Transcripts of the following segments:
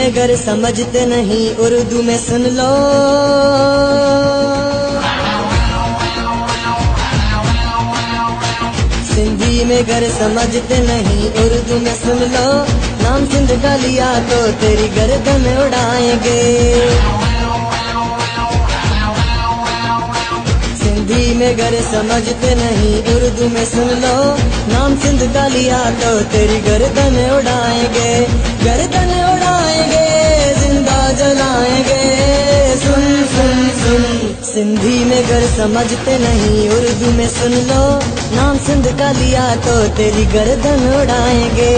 में गर समझते नहीं उर्दू में सुन लो। सिंधी में गर समझते नहीं उर्दू में सुन लो। नाम सिंध का लिया तो तेरी गर्दन उड़ाएंगे। सिंधी में गर समझते नहीं उर्दू में सुन लो। नाम सिंध का लिया तो तेरी गर्दन उड़ाएंगे। गर्दन उड़ाएंगे, जिंदा जलाएंगे। सुन सुन सुन, सिंधी में गर समझते नहीं उर्दू में सुन लो। नाम सिंध का लिया तो तेरी गर्दन उड़ाएंगे।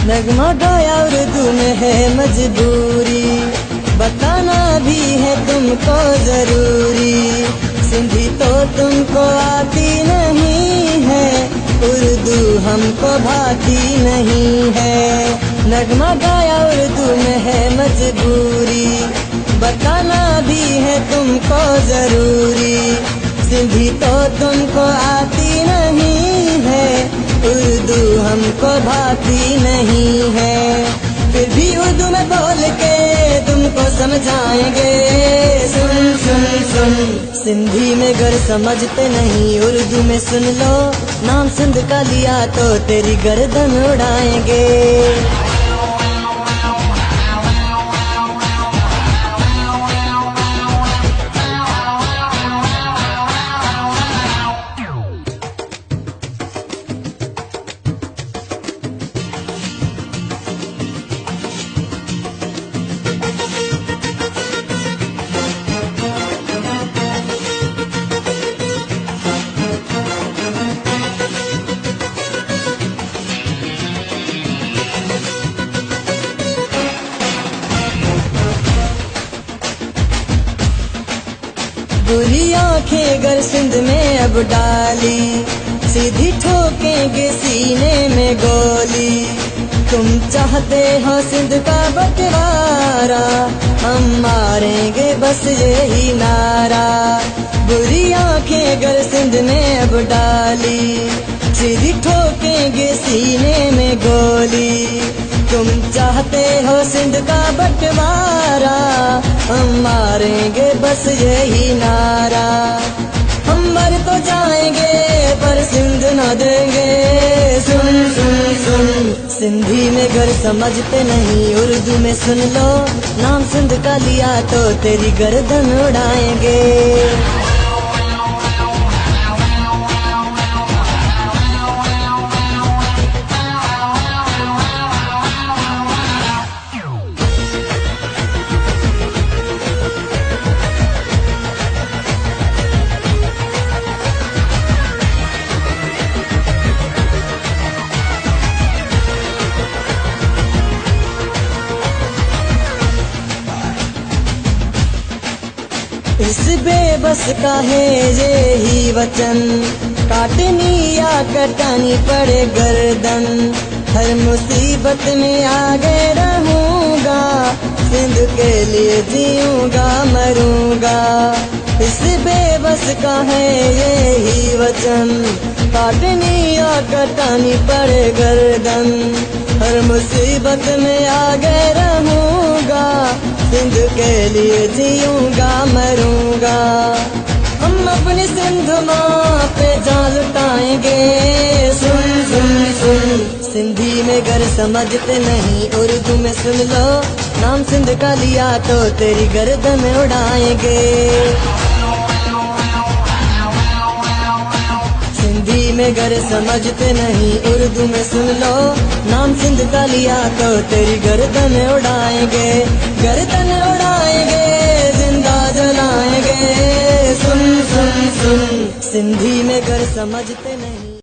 नगमा गाया उर्दू में है मजबूरी, बताना भी है तुमको जरूरी। सिंधी तो तुमको आती नहीं है, उर्दू हमको भाती नहीं है। नगमा गाया उर्दू में है मजबूरी, बताना भी है तुमको जरूरी। सिंधी तो तुमको आती नहीं है, उर्दू हमको भाती नहीं है। फिर भी उर्दू में बोल के तुमको समझाएंगे। सुन सुन सुन, सिंधी में गर समझते नहीं उर्दू में सुन लो। नाम सिंध का लिया तो तेरी गर्दन उड़ाएंगे। बुरी आंखें गर सिंध में अब डाली, सीधी ठोकेंगे सीने में गोली। तुम चाहते हो सिंध का बंटवारा, हम मारेंगे बस यही नारा। बुरी आंखें गर सिंध में अब डाली, सीधी ठोकेंगे सीने में गोली। तुम चाहते हो सिंध का बंटवारा, हम मारेंगे बस यही नारा। हम मर तो जाएंगे पर सिंध न देंगे। सुन सुन सुन, सिंधी में गर समझते नहीं उर्दू में सुन लो। नाम सिंध का लिया तो तेरी गर्दन उड़ाएंगे। इस बेबस का है ये ही वचन, काटनी या कटानी पड़े गर्दन। हर मुसीबत में आगे रहूंगा, सिंध के लिए जीऊंगा मरूंगा। इस बेबस का है ये ही वचन, काटनी या कटानी पड़े गर्दन। हर मुसीबत में आगे रहूंगा, सिंध के लिए जीऊंगा मरूंगा। हम अपनी सिंध माँ पे जान लुटाएंगे। सुन सुन सुन, सिंधी में गर समझते नहीं उर्दू में सुन लो। नाम सिंध का लिया तो तेरी गर्दन उड़ाएंगे। सिंधी में गर समझते नहीं उर्दू में सुन लो। नाम सिंध का लिया तो तेरी गर्दन उड़ाएंगे। गर्दन उड़ाएंगे, जिंदा जलाएंगे। सुन सुन सुन, सिंधी में गर समझते नहीं।